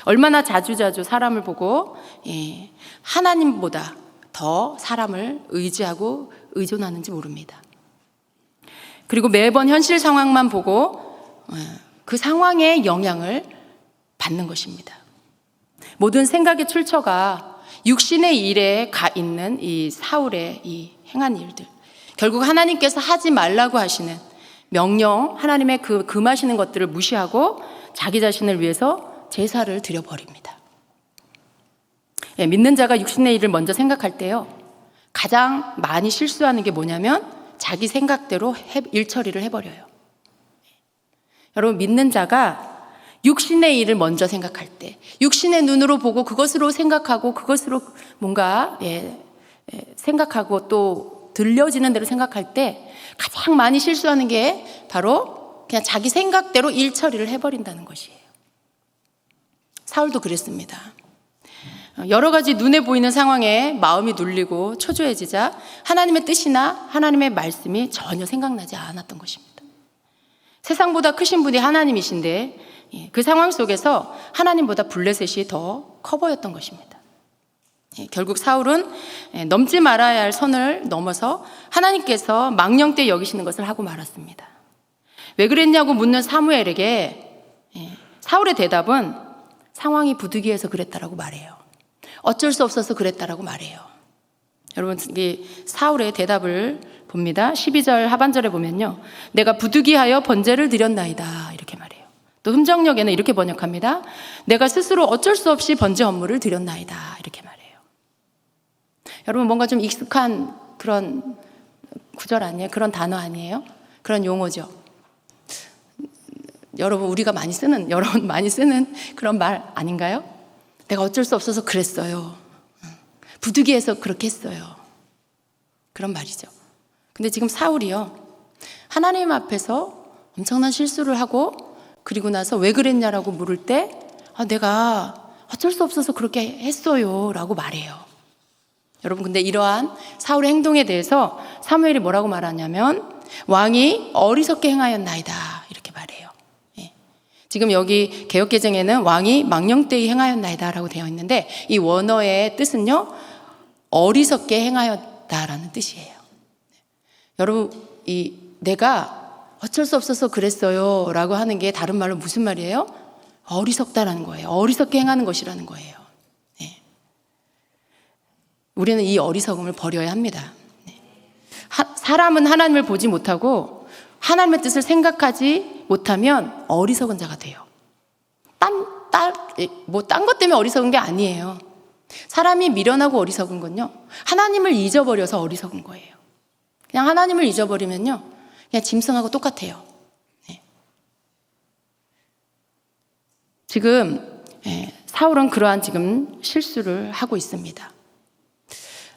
얼마나 자주자주 사람을 보고 하나님보다 더 사람을 의지하고 의존하는지 모릅니다. 그리고 매번 현실 상황만 보고 그 상황의 영향을 받는 것입니다. 모든 생각의 출처가 육신의 일에 가 있는 이 사울의 이 행한 일들, 결국 하나님께서 하지 말라고 하시는 명령, 하나님의 금하시는 것들을 무시하고 자기 자신을 위해서 제사를 드려버립니다. 믿는 자가 육신의 일을 먼저 생각할 때요, 가장 많이 실수하는 게 뭐냐면 자기 생각대로 일 처리를 해버려요. 여러분, 믿는 자가 육신의 일을 먼저 생각할 때, 육신의 눈으로 보고 그것으로 생각하고 그것으로 뭔가 생각하고 또 들려지는 대로 생각할 때 가장 많이 실수하는 게 바로 그냥 자기 생각대로 일 처리를 해버린다는 것이에요. 사울도 그랬습니다. 여러 가지 눈에 보이는 상황에 마음이 눌리고 초조해지자 하나님의 뜻이나 하나님의 말씀이 전혀 생각나지 않았던 것입니다. 세상보다 크신 분이 하나님이신데 그 상황 속에서 하나님보다 블레셋이 더 커 보였던 것입니다. 결국 사울은 넘지 말아야 할 선을 넘어서 하나님께서 망령되이 여기시는 것을 하고 말았습니다. 왜 그랬냐고 묻는 사무엘에게 사울의 대답은 상황이 부득이해서 그랬다라고 말해요. 어쩔 수 없어서 그랬다라고 말해요. 여러분, 이 사울의 대답을 봅니다. 12절 하반절에 보면요, 내가 부득이하여 번제를 드렸나이다 이렇게 말해요. 또 흠정역에는 이렇게 번역합니다. 내가 스스로 어쩔 수 없이 번제 헌물을 드렸나이다 이렇게 말해요. 여러분, 뭔가 좀 익숙한 그런 구절 아니에요? 그런 단어 아니에요? 그런 용어죠. 여러분, 우리가 많이 쓰는 그런 말 아닌가요? 내가 어쩔 수 없어서 그랬어요. 부득이해서 그렇게 했어요. 그런 말이죠. 근데 지금 사울이요, 하나님 앞에서 엄청난 실수를 하고 그리고 나서 왜 그랬냐라고 물을 때 내가 어쩔 수 없어서 그렇게 했어요 라고 말해요. 여러분, 근데 이러한 사울의 행동에 대해서 사무엘이 뭐라고 말하냐면 왕이 어리석게 행하였나이다 이렇게 말해요. 지금 여기 개역개정에는 왕이 망령되이 행하였나이다 라고 되어 있는데 이 원어의 뜻은요, 어리석게 행하였다라는 뜻이에요. 여러분, 이 내가 어쩔 수 없어서 그랬어요 라고 하는 게 다른 말로 무슨 말이에요? 어리석다라는 거예요. 어리석게 행하는 것이라는 거예요. 우리는 이 어리석음을 버려야 합니다. 사람은 하나님을 보지 못하고 하나님의 뜻을 생각하지 못하면 어리석은 자가 돼요. 딴 것 때문에 어리석은 게 아니에요. 사람이 미련하고 어리석은 건요, 하나님을 잊어버려서 어리석은 거예요. 그냥 하나님을 잊어버리면요, 그냥 짐승하고 똑같아요. 지금 사울은 그러한 지금 실수를 하고 있습니다.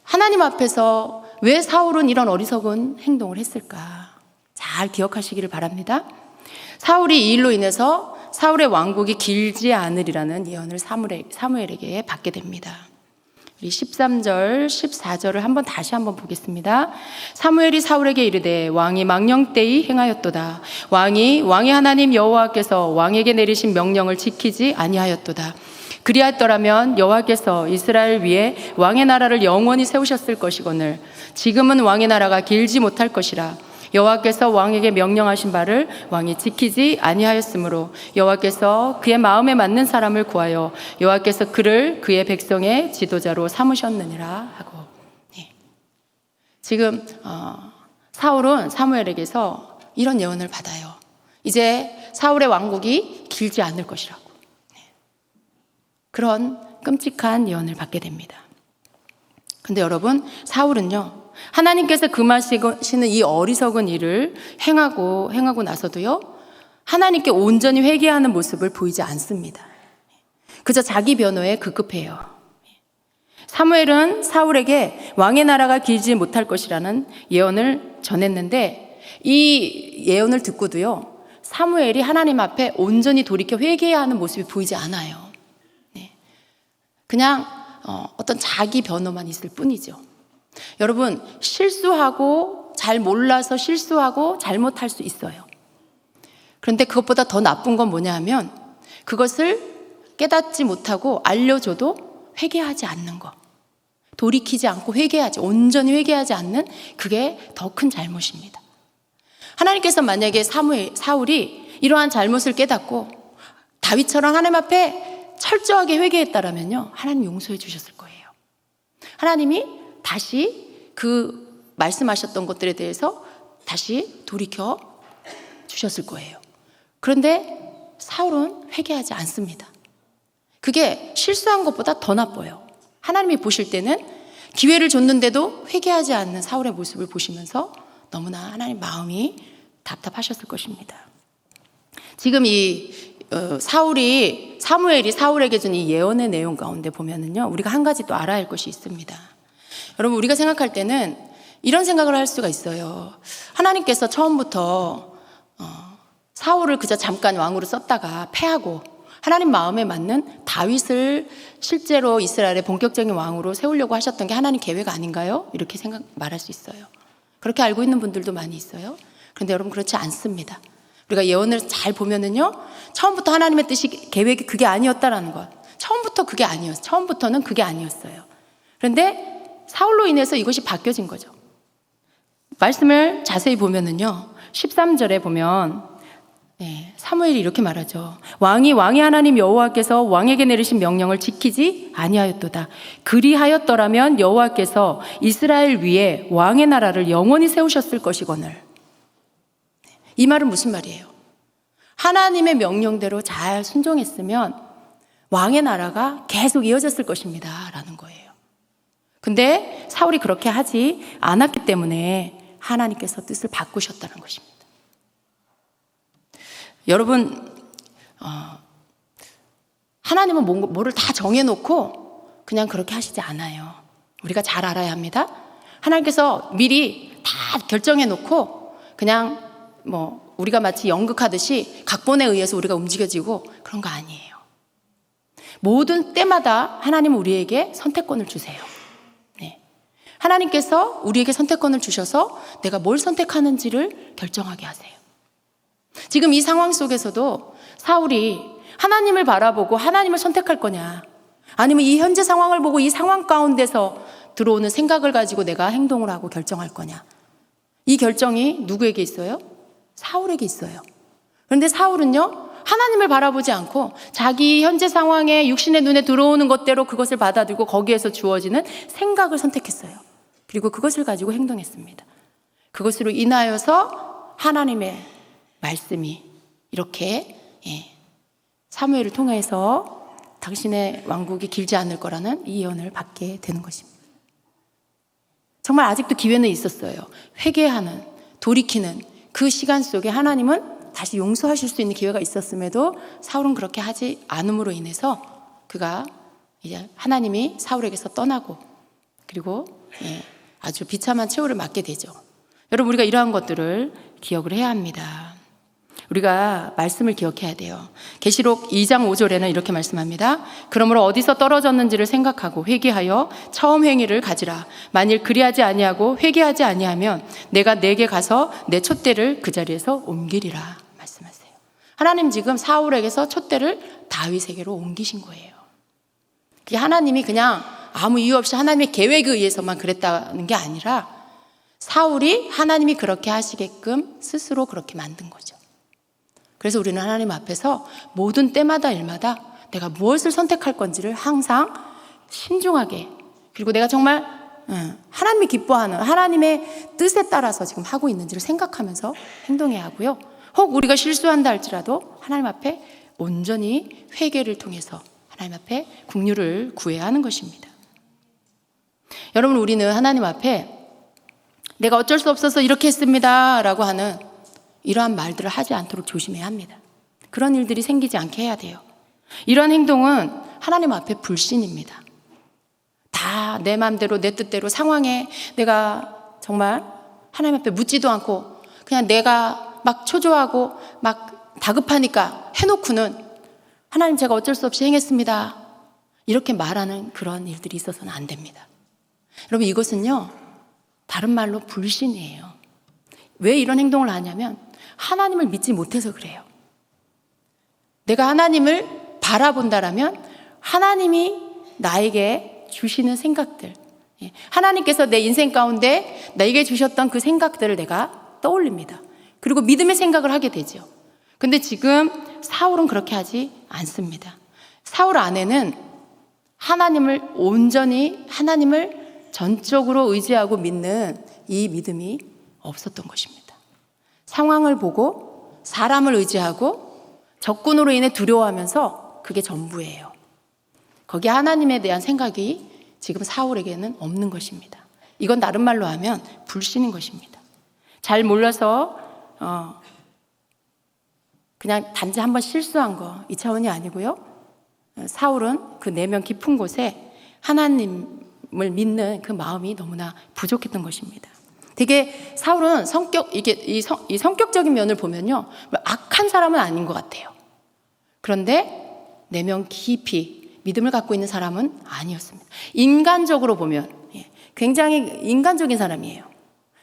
하나님 앞에서 왜 사울은 이런 어리석은 행동을 했을까? 잘 기억하시기를 바랍니다. 사울이 이 일로 인해서 사울의 왕국이 길지 않으리라는 예언을 사무엘에게 받게 됩니다. 우리 13절, 14절을 다시 한번 보겠습니다. 사무엘이 사울에게 이르되 왕이 망령되이 행하였도다. 왕의 하나님 여호와께서 왕에게 내리신 명령을 지키지 아니하였도다. 그리하였더라면 여호와께서 이스라엘 위에 왕의 나라를 영원히 세우셨을 것이거늘 지금은 왕의 나라가 길지 못할 것이라. 여호와께서 왕에게 명령하신 바를 왕이 지키지 아니하였으므로 여호와께서 그의 마음에 맞는 사람을 구하여 여호와께서 그를 그의 백성의 지도자로 삼으셨느니라 하고. 지금 사울은 사무엘에게서 이런 예언을 받아요. 이제 사울의 왕국이 길지 않을 것이라고. 그런 끔찍한 예언을 받게 됩니다. 근데 여러분, 사울은요, 하나님께서 금하시는 이 어리석은 일을 행하고 나서도요, 하나님께 온전히 회개하는 모습을 보이지 않습니다. 그저 자기 변호에 급급해요. 사무엘은 사울에게 왕의 나라가 길지 못할 것이라는 예언을 전했는데 이 예언을 듣고도요, 사무엘이 하나님 앞에 온전히 돌이켜 회개해야 하는 모습이 보이지 않아요. 그냥 어떤 자기 변호만 있을 뿐이죠. 여러분, 실수하고 잘 몰라서 실수하고 잘못할 수 있어요. 그런데 그것보다 더 나쁜 건 뭐냐 하면 그것을 깨닫지 못하고 알려줘도 회개하지 않는 거, 돌이키지 않고 온전히 회개하지 않는, 그게 더 큰 잘못입니다. 하나님께서 만약에 사울이 이러한 잘못을 깨닫고 다윗처럼 하나님 앞에 철저하게 회개했다라면요, 하나님 용서해 주셨을 거예요. 하나님이 다시 그 말씀하셨던 것들에 대해서 다시 돌이켜 주셨을 거예요. 그런데 사울은 회개하지 않습니다. 그게 실수한 것보다 더 나빠요. 하나님이 보실 때는 기회를 줬는데도 회개하지 않는 사울의 모습을 보시면서 너무나 하나님 마음이 답답하셨을 것입니다. 지금 사무엘이 사울에게 준 이 예언의 내용 가운데 보면은요, 우리가 한 가지 또 알아야 할 것이 있습니다. 여러분, 우리가 생각할 때는 이런 생각을 할 수가 있어요. 하나님께서 처음부터 사울을 그저 잠깐 왕으로 썼다가 패하고 하나님 마음에 맞는 다윗을 실제로 이스라엘의 본격적인 왕으로 세우려고 하셨던 게 하나님 계획 아닌가요? 이렇게 말할 수 있어요. 그렇게 알고 있는 분들도 많이 있어요. 그런데 여러분 그렇지 않습니다. 우리가 예언을 잘 보면은요, 처음부터 하나님의 뜻이 계획이 그게 아니었다라는 것. 처음부터 그게 아니었어요. 처음부터는 그게 아니었어요. 그런데 사울로 인해서 이것이 바뀌어진 거죠. 말씀을 자세히 보면은요, 13절에 보면 사무엘이 이렇게 말하죠. 왕이 하나님 여호와께서 왕에게 내리신 명령을 지키지 아니하였도다. 그리하였더라면 여호와께서 이스라엘 위에 왕의 나라를 영원히 세우셨을 것이거늘. 이 말은 무슨 말이에요? 하나님의 명령대로 잘 순종했으면 왕의 나라가 계속 이어졌을 것입니다 라는 거예요. 근데 사울이 그렇게 하지 않았기 때문에 하나님께서 뜻을 바꾸셨다는 것입니다. 여러분, 하나님은 뭐를 다 정해놓고 그냥 그렇게 하시지 않아요. 우리가 잘 알아야 합니다. 하나님께서 미리 다 결정해놓고 그냥 우리가 마치 연극하듯이 각본에 의해서 우리가 움직여지고 그런 거 아니에요. 모든 때마다 하나님은 우리에게 선택권을 주세요. 하나님께서 우리에게 선택권을 주셔서 내가 뭘 선택하는지를 결정하게 하세요. 지금 이 상황 속에서도 사울이 하나님을 바라보고 하나님을 선택할 거냐, 아니면 이 현재 상황을 보고 이 상황 가운데서 들어오는 생각을 가지고 내가 행동을 하고 결정할 거냐, 이 결정이 누구에게 있어요? 사울에게 있어요. 그런데 사울은요, 하나님을 바라보지 않고 자기 현재 상황에 육신의 눈에 들어오는 것대로 그것을 받아들고 거기에서 주어지는 생각을 선택했어요. 그리고 그것을 가지고 행동했습니다. 그것으로 인하여서 하나님의 말씀이 이렇게 사무엘을 통해서 당신의 왕국이 길지 않을 거라는 이 예언을 받게 되는 것입니다. 정말 아직도 기회는 있었어요. 회개하는, 돌이키는 그 시간 속에 하나님은 다시 용서하실 수 있는 기회가 있었음에도 사울은 그렇게 하지 않음으로 인해서 그가 이제 하나님이 사울에게서 떠나고 그리고 아주 비참한 최후를 맞게 되죠. 여러분, 우리가 이러한 것들을 기억을 해야 합니다. 우리가 말씀을 기억해야 돼요. 계시록 2장 5절에는 이렇게 말씀합니다. 그러므로 어디서 떨어졌는지를 생각하고 회개하여 처음 행위를 가지라. 만일 그리하지 아니하고 회개하지 아니하면 내가 내게 가서 내 촛대를 그 자리에서 옮기리라 말씀하세요. 하나님 지금 사울에게서 촛대를 다윗에게로 옮기신 거예요. 그게 하나님이 그냥 아무 이유 없이 하나님의 계획에 의해서만 그랬다는 게 아니라 사울이 하나님이 그렇게 하시게끔 스스로 그렇게 만든 거죠. 그래서 우리는 하나님 앞에서 모든 때마다 일마다 내가 무엇을 선택할 건지를 항상 신중하게, 그리고 내가 정말 하나님이 기뻐하는 하나님의 뜻에 따라서 지금 하고 있는지를 생각하면서 행동해야 하고요. 혹 우리가 실수한다 할지라도 하나님 앞에 온전히 회개를 통해서 하나님 앞에 긍휼을 구해야 하는 것입니다. 여러분, 우리는 하나님 앞에 내가 어쩔 수 없어서 이렇게 했습니다 라고 하는 이러한 말들을 하지 않도록 조심해야 합니다. 그런 일들이 생기지 않게 해야 돼요. 이러한 행동은 하나님 앞에 불신입니다. 다 내 마음대로 내 뜻대로 상황에 내가 정말 하나님 앞에 묻지도 않고 그냥 내가 막 초조하고 막 다급하니까 해놓고는 하나님 제가 어쩔 수 없이 행했습니다 이렇게 말하는 그런 일들이 있어서는 안 됩니다. 여러분, 이것은요 다른 말로 불신이에요. 왜 이런 행동을 하냐면 하나님을 믿지 못해서 그래요. 내가 하나님을 바라본다라면 하나님이 나에게 주시는 생각들, 하나님께서 내 인생 가운데 나에게 주셨던 그 생각들을 내가 떠올립니다. 그리고 믿음의 생각을 하게 되죠. 근데 지금 사울은 그렇게 하지 않습니다. 사울 안에는 하나님을 온전히, 하나님을 전적으로 의지하고 믿는 이 믿음이 없었던 것입니다. 상황을 보고 사람을 의지하고 적군으로 인해 두려워하면서 그게 전부예요. 거기에 하나님에 대한 생각이 지금 사울에게는 없는 것입니다. 이건 다른 말로 하면 불신인 것입니다. 잘 몰라서 그냥 단지 한번 실수한 거, 이 차원이 아니고요. 사울은 그 내면 깊은 곳에 하나님을 믿는 그 마음이 너무나 부족했던 것입니다. 되게 사울은 이 성격적인 면을 보면요, 악한 사람은 아닌 것 같아요. 그런데 내면 깊이 믿음을 갖고 있는 사람은 아니었습니다. 인간적으로 보면 굉장히 인간적인 사람이에요.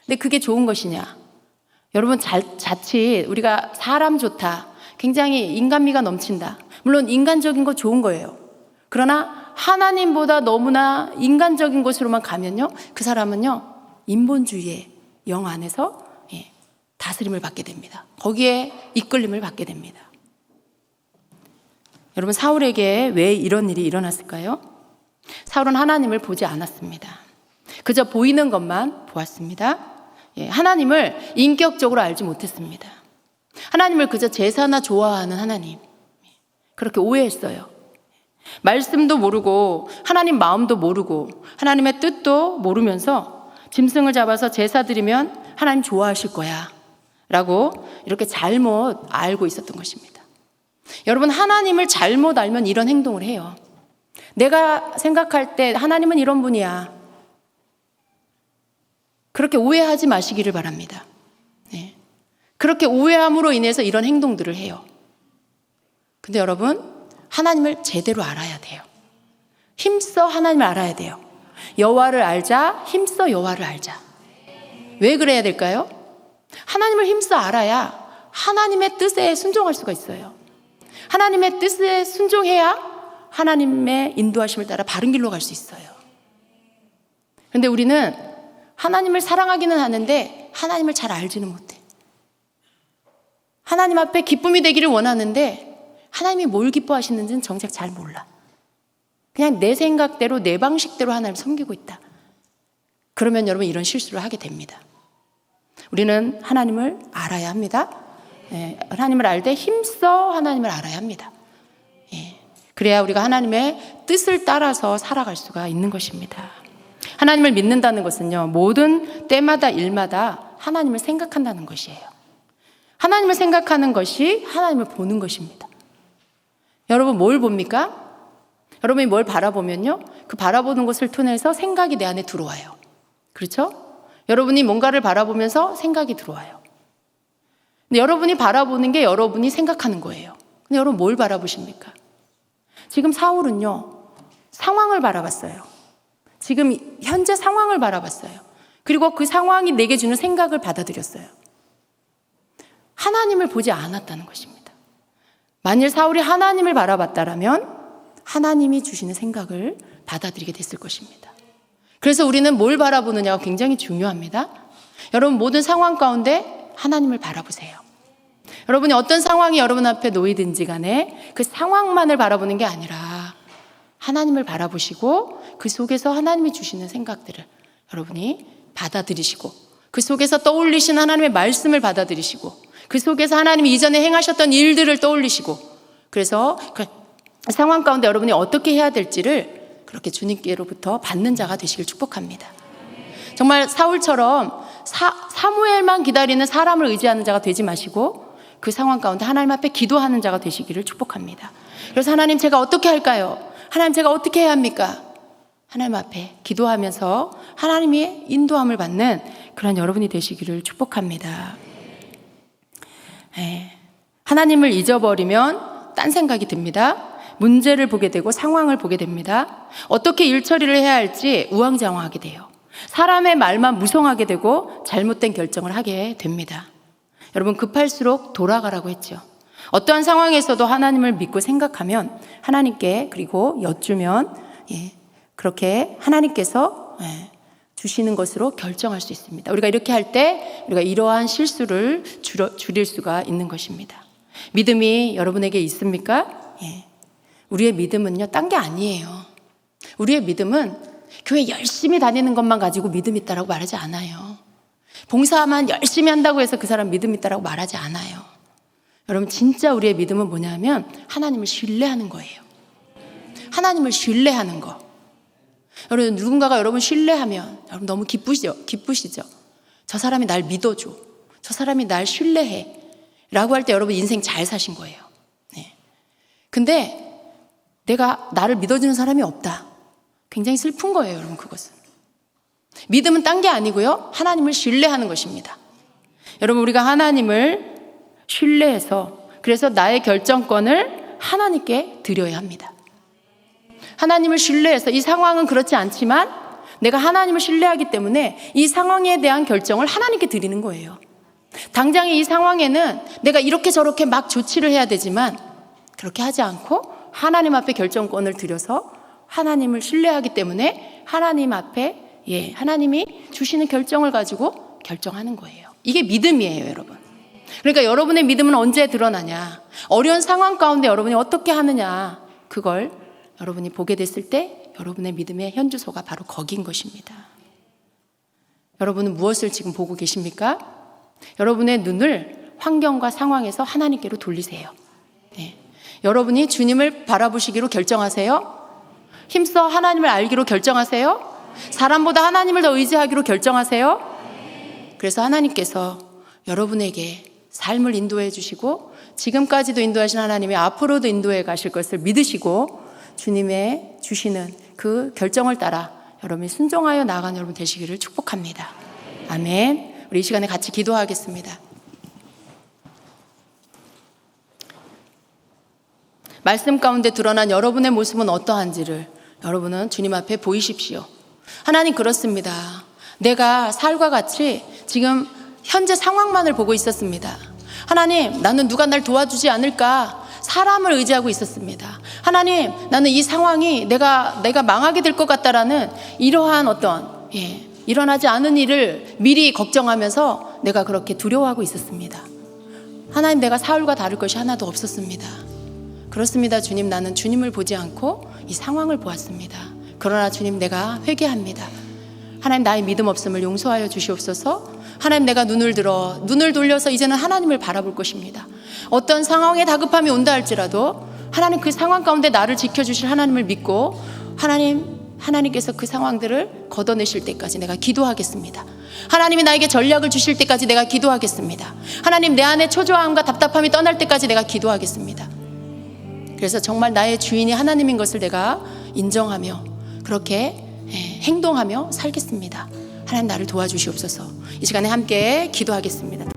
근데 그게 좋은 것이냐? 여러분, 자칫 우리가 사람 좋다, 굉장히 인간미가 넘친다, 물론 인간적인 거 좋은 거예요. 그러나 하나님보다 너무나 인간적인 것으로만 가면요, 그 사람은요 인본주의의 영 안에서 다스림을 받게 됩니다. 거기에 이끌림을 받게 됩니다. 여러분, 사울에게 왜 이런 일이 일어났을까요? 사울은 하나님을 보지 않았습니다. 그저 보이는 것만 보았습니다. 하나님을 인격적으로 알지 못했습니다. 하나님을 그저 제사나 좋아하는 하나님, 그렇게 오해했어요. 말씀도 모르고 하나님 마음도 모르고 하나님의 뜻도 모르면서 짐승을 잡아서 제사 드리면 하나님 좋아하실 거야 라고 이렇게 잘못 알고 있었던 것입니다. 여러분, 하나님을 잘못 알면 이런 행동을 해요. 내가 생각할 때 하나님은 이런 분이야, 그렇게 오해하지 마시기를 바랍니다. 그렇게 오해함으로 인해서 이런 행동들을 해요. 근데 여러분, 하나님을 제대로 알아야 돼요. 힘써 하나님을 알아야 돼요. 여호와를 알자, 힘써 여호와를 알자. 왜 그래야 될까요? 하나님을 힘써 알아야 하나님의 뜻에 순종할 수가 있어요. 하나님의 뜻에 순종해야 하나님의 인도하심을 따라 바른 길로 갈 수 있어요. 그런데 우리는 하나님을 사랑하기는 하는데 하나님을 잘 알지는 못해. 하나님 앞에 기쁨이 되기를 원하는데 하나님이 뭘 기뻐하시는지는 정작 잘 몰라. 그냥 내 생각대로 내 방식대로 하나님을 섬기고 있다. 그러면 여러분, 이런 실수를 하게 됩니다. 우리는 하나님을 알아야 합니다. 하나님을 알 때 힘써 하나님을 알아야 합니다. 그래야 우리가 하나님의 뜻을 따라서 살아갈 수가 있는 것입니다. 하나님을 믿는다는 것은요, 모든 때마다 일마다 하나님을 생각한다는 것이에요. 하나님을 생각하는 것이 하나님을 보는 것입니다. 여러분, 뭘 봅니까? 여러분이 뭘 바라보면요, 그 바라보는 것을 통해서 생각이 내 안에 들어와요. 그렇죠? 여러분이 뭔가를 바라보면서 생각이 들어와요. 근데 여러분이 바라보는 게 여러분이 생각하는 거예요. 근데 여러분, 뭘 바라보십니까? 지금 사울은요, 상황을 바라봤어요. 지금 현재 상황을 바라봤어요. 그리고 그 상황이 내게 주는 생각을 받아들였어요. 하나님을 보지 않았다는 것입니다. 만일 사울이 하나님을 바라봤다라면 하나님이 주시는 생각을 받아들이게 됐을 것입니다. 그래서 우리는 뭘 바라보느냐가 굉장히 중요합니다. 여러분, 모든 상황 가운데 하나님을 바라보세요. 여러분이 어떤 상황이 여러분 앞에 놓이든지 간에 그 상황만을 바라보는 게 아니라 하나님을 바라보시고 그 속에서 하나님이 주시는 생각들을 여러분이 받아들이시고 그 속에서 떠올리신 하나님의 말씀을 받아들이시고 그 속에서 하나님이 이전에 행하셨던 일들을 떠올리시고, 그래서 그 상황 가운데 여러분이 어떻게 해야 될지를 그렇게 주님께로부터 받는 자가 되시길 축복합니다. 정말 사울처럼 사무엘만 기다리는 사람을 의지하는 자가 되지 마시고 그 상황 가운데 하나님 앞에 기도하는 자가 되시기를 축복합니다. 그래서 하나님, 제가 어떻게 할까요? 하나님, 제가 어떻게 해야 합니까? 하나님 앞에 기도하면서 하나님의 인도함을 받는 그런 여러분이 되시기를 축복합니다. 하나님을 잊어버리면 딴 생각이 듭니다. 문제를 보게 되고 상황을 보게 됩니다. 어떻게 일 처리를 해야 할지 우왕좌왕하게 돼요. 사람의 말만 무성하게 되고 잘못된 결정을 하게 됩니다. 여러분, 급할수록 돌아가라고 했죠. 어떠한 상황에서도 하나님을 믿고 생각하면 하나님께 그리고 여쭈면 그렇게 하나님께서 주시는 것으로 결정할 수 있습니다. 우리가 이렇게 할 때 우리가 이러한 실수를 줄일 수가 있는 것입니다. 믿음이 여러분에게 있습니까? 우리의 믿음은요, 딴 게 아니에요. 우리의 믿음은 교회 열심히 다니는 것만 가지고 믿음 있다라고 말하지 않아요. 봉사만 열심히 한다고 해서 그 사람 믿음 있다라고 말하지 않아요. 여러분, 진짜 우리의 믿음은 뭐냐면 하나님을 신뢰하는 거예요. 하나님을 신뢰하는 거. 여러분, 누군가가 여러분 신뢰하면 여러분 너무 기쁘시죠? 저 사람이 날 믿어줘, 저 사람이 날 신뢰해 라고 할 때 여러분 인생 잘 사신 거예요. 근데 나를 믿어주는 사람이 없다, 굉장히 슬픈 거예요. 여러분, 그것은 믿음은 딴 게 아니고요. 하나님을 신뢰하는 것입니다. 여러분, 우리가 하나님을 신뢰해서 그래서 나의 결정권을 하나님께 드려야 합니다. 하나님을 신뢰해서 이 상황은 그렇지 않지만 내가 하나님을 신뢰하기 때문에 이 상황에 대한 결정을 하나님께 드리는 거예요. 당장의 이 상황에는 내가 이렇게 저렇게 막 조치를 해야 되지만 그렇게 하지 않고 하나님 앞에 결정권을 드려서 하나님을 신뢰하기 때문에 하나님 앞에 하나님이 주시는 결정을 가지고 결정하는 거예요. 이게 믿음이에요, 여러분. 그러니까 여러분의 믿음은 언제 드러나냐? 어려운 상황 가운데 여러분이 어떻게 하느냐? 그걸 여러분이 보게 됐을 때 여러분의 믿음의 현주소가 바로 거기인 것입니다. 여러분은 무엇을 지금 보고 계십니까? 여러분의 눈을 환경과 상황에서 하나님께로 돌리세요. 여러분이 주님을 바라보시기로 결정하세요. 힘써 하나님을 알기로 결정하세요. 사람보다 하나님을 더 의지하기로 결정하세요. 그래서 하나님께서 여러분에게 삶을 인도해 주시고 지금까지도 인도하신 하나님이 앞으로도 인도해 가실 것을 믿으시고 주님의 주시는 그 결정을 따라 여러분이 순종하여 나아가는 여러분 되시기를 축복합니다. 아멘. 우리 이 시간에 같이 기도하겠습니다. 말씀 가운데 드러난 여러분의 모습은 어떠한지를 여러분은 주님 앞에 보이십시오. 하나님, 그렇습니다. 내가 살과 같이 지금 현재 상황만을 보고 있었습니다. 하나님, 나는 누가 날 도와주지 않을까? 사람을 의지하고 있었습니다. 하나님, 나는 이 상황이 내가 망하게 될 것 같다라는 이러한 어떤 일어나지 않은 일을 미리 걱정하면서 내가 그렇게 두려워하고 있었습니다. 하나님, 내가 사울과 다를 것이 하나도 없었습니다. 그렇습니다. 주님, 나는 주님을 보지 않고 이 상황을 보았습니다. 그러나 주님, 내가 회개합니다. 하나님, 나의 믿음 없음을 용서하여 주시옵소서. 하나님, 내가 눈을 돌려서 이제는 하나님을 바라볼 것입니다. 어떤 상황에 다급함이 온다 할지라도 하나님, 그 상황 가운데 나를 지켜주실 하나님을 믿고 하나님께서 그 상황들을 걷어내실 때까지 내가 기도하겠습니다. 하나님이 나에게 전략을 주실 때까지 내가 기도하겠습니다. 하나님, 내 안에 초조함과 답답함이 떠날 때까지 내가 기도하겠습니다. 그래서 정말 나의 주인이 하나님인 것을 내가 인정하며 그렇게 행동하며 살겠습니다. 하나님, 나를 도와주시옵소서. 이 시간에 함께 기도하겠습니다.